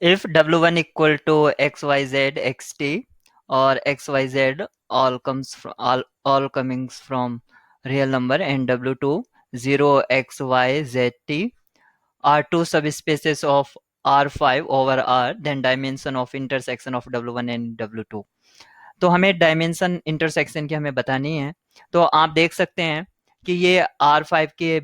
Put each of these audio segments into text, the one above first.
If W1 equal to XYZ XT or XYZ all coming from real number and W2 0 XYZT are two subspaces of R5 over R, then dimension of intersection of W1 and W2. तो हमें dimension intersection की हमें बतानी है। तो आप देख सकते हैं कि ये R5 के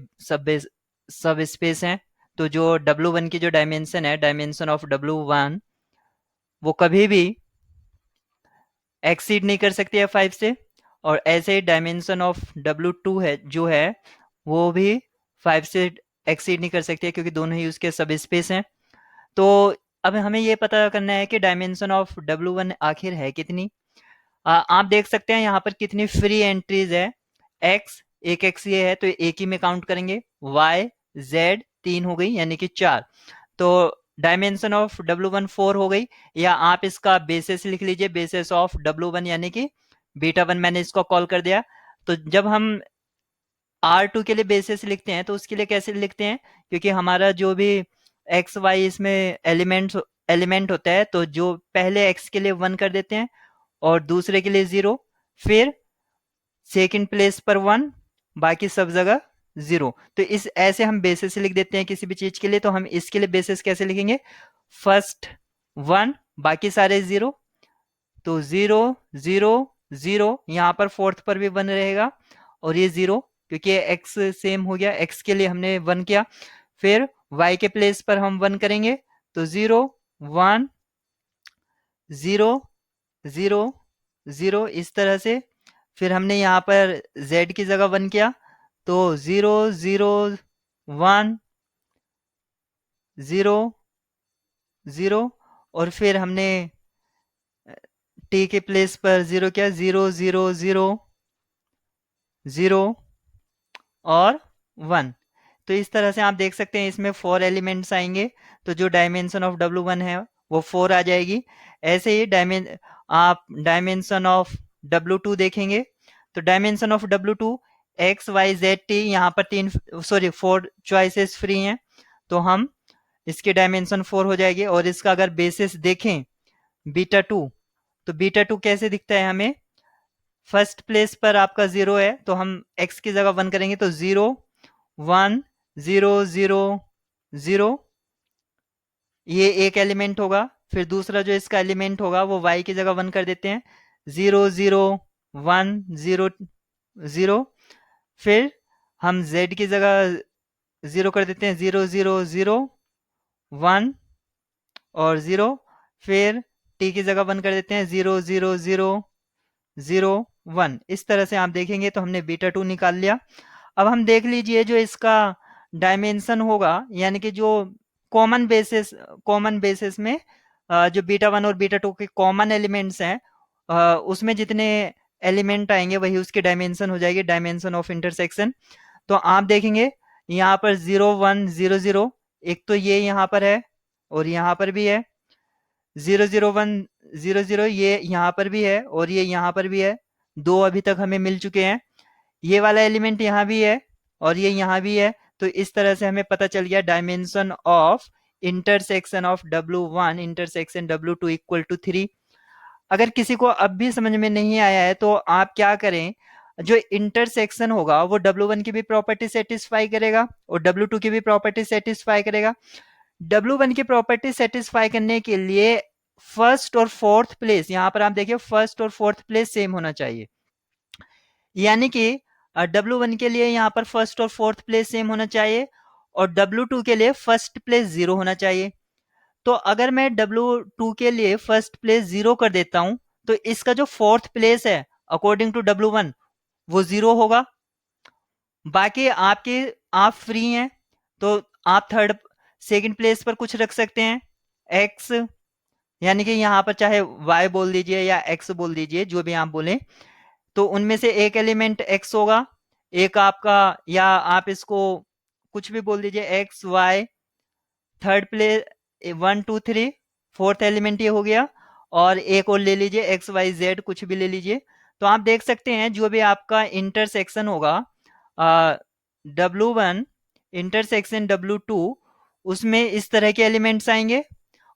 सब स्पेस हैं। तो जो W1 की जो डायमेंशन है, डायमेंशन ऑफ W1 वो कभी भी एक्सीड नहीं कर सकती है 5 से, और ऐसे ही डायमेंशन ऑफ W2 है जो है वो भी 5 से एक्सीड नहीं कर सकती है, क्योंकि दोनों ही उसके सब स्पेस हैं। तो अब हमें ये पता करना है कि डायमेंशन ऑफ W1 आखिर है कितनी। आप देख सकते हैं यहाँ पर कितनी फ्री एंट्रीज है। x एक x ये है तो एक ही में काउंट करेंगे, y z 3 हो गई यानी कि 4। तो डायमेंशन ऑफ W1 4 हो गई, या आप इसका बेसिस लिख लीजिए, बेसिस ऑफ W1 यानी कि बीटा 1 मैंने इसको कॉल कर दिया। तो जब हम R2 के लिए बेसिस लिखते हैं तो उसके लिए कैसे लिखते हैं, क्योंकि हमारा जो भी एक्स वाई इसमें एलिमेंट होता है, तो जो पहले x के लिए 1 कर देते हैं और दूसरे के लिए 0, फिर सेकंड प्लेस पर 1, बाकी सब जगह 0। तो इस ऐसे हम बेसिस लिख देते हैं किसी भी चीज के लिए। तो हम इसके लिए बेसिस कैसे लिखेंगे, फर्स्ट 1 बाकी सारे 0, तो 0 0 0, यहाँ पर फोर्थ पर भी 1 रहेगा और ये 0, क्योंकि एक्स सेम हो गया, एक्स के लिए हमने 1 किया। फिर y के प्लेस पर हम 1 करेंगे, तो 0 1 0 0 0 इस तरह से। फिर हमने यहाँ पर z की जगह 1 किया, तो 0 0 1 0 0, और फिर हमने t के प्लेस पर 0 किया, 0 0 0 0 और 1। तो इस तरह से आप देख सकते हैं इसमें 4 एलिमेंट्स आएंगे, तो जो डायमेंशन ऑफ W1 है वो 4 आ जाएगी। ऐसे ही आप डायमेंशन ऑफ W2 देखेंगे, तो dimension of W2 X Y Z T, यहाँ पर 4 चॉइसेस फ्री हैं, तो हम इसकी डायमेंशन 4 हो जाएगी। और इसका अगर बेसिस देखें बीटा 2, तो बीटा 2 कैसे दिखता है हमें, फर्स्ट प्लेस पर आपका 0 है तो हम x की जगह 1 करेंगे, तो 0 1 0 0 0, ये एक एलिमेंट होगा। फिर दूसरा जो इसका एलिमेंट होगा वो y की जगह 1 कर देते हैं, 0 0 1 0 0। फिर हम z की जगह 0 कर देते हैं, 0 0 0 1 और 0। फिर t की जगह 1 कर देते हैं, 0 0 0 0 1। इस तरह से आप देखेंगे तो हमने बीटा 2 निकाल लिया। अब हम देख लीजिए जो इसका डायमेंशन होगा, यानी कि जो कॉमन बेसिस में जो बीटा 1 और बीटा 2 के कॉमन एलिमेंट्स हैं, उसमें जितने एलिमेंट आएंगे वही उसकी डायमेंशन हो जाएगी, डायमेंशन ऑफ इंटरसेक्शन। तो आप देखेंगे यहाँ पर 0 1 0 0, एक तो ये यहाँ पर है और यहाँ पर भी है, 0 0 1 0 0 ये यहाँ पर भी है और ये यहाँ पर भी है। दो अभी तक हमें मिल चुके हैं, ये वाला एलिमेंट यहाँ भी है और ये यहाँ भी है। तो इस तरह से हमें पता चल गया dimension of intersection of W1 intersection W2 equal to 3। अगर किसी को अब भी समझ में नहीं आया है तो आप क्या करें, जो इंटरसेक्शन होगा वो W1 की भी प्रॉपर्टी सेटिस्फाई करेगा और W2 की भी प्रॉपर्टी सेटिस्फाई करेगा। W1 की प्रॉपर्टी सेटिस्फाई करने के लिए फर्स्ट और फोर्थ प्लेस, यहाँ पर आप देखिए फर्स्ट और फोर्थ प्लेस सेम होना चाहिए, यानी कि W1 के लिए यहाँ पर फर्स्ट और फोर्थ प्लेस सेम होना चाहिए और W2 के लिए फर्स्ट प्लेस 0 होना चाहिए। तो अगर मैं W2 के लिए फर्स्ट प्लेस 0 कर देता हूं तो इसका जो फोर्थ प्लेस है अकॉर्डिंग टू W1 वो 0 होगा। बाकी आप फ्री हैं, तो आप सेकंड प्लेस पर कुछ रख सकते हैं, x, यानी कि यहाँ पर चाहे y बोल दीजिए या x बोल दीजिए, जो भी आप बोले। तो उनमें से एक एलिमेंट x होगा, एक आपका, या आप इसको कुछ भी बोल दीजिए, X Y, third place 1 2 3, fourth element ये हो गया, और एक और ले लीजिए एक्स वाई जेड, कुछ भी ले लीजिए। तो आप देख सकते हैं जो भी आपका इंटरसेक्शन होगा W1 इंटरसेक्शन W2, उसमें इस तरह के एलिमेंट्स आएंगे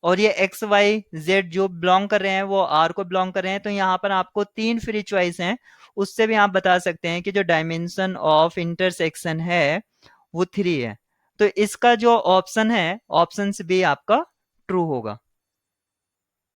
और ये एक्स वाई जेड जो बिलोंग कर रहे हैं वो आर को बिलोंग कर रहे हैं, तो यहाँ पर आपको 3 फ्री चॉइस हैं। उससे भी आप बता सकते हैं कि जो डायमेंशन ऑफ इंटरसेक्शन है वो 3 है। तो इसका जो ऑप्शन है, ऑप्शन बी आपका ट्रू होगा।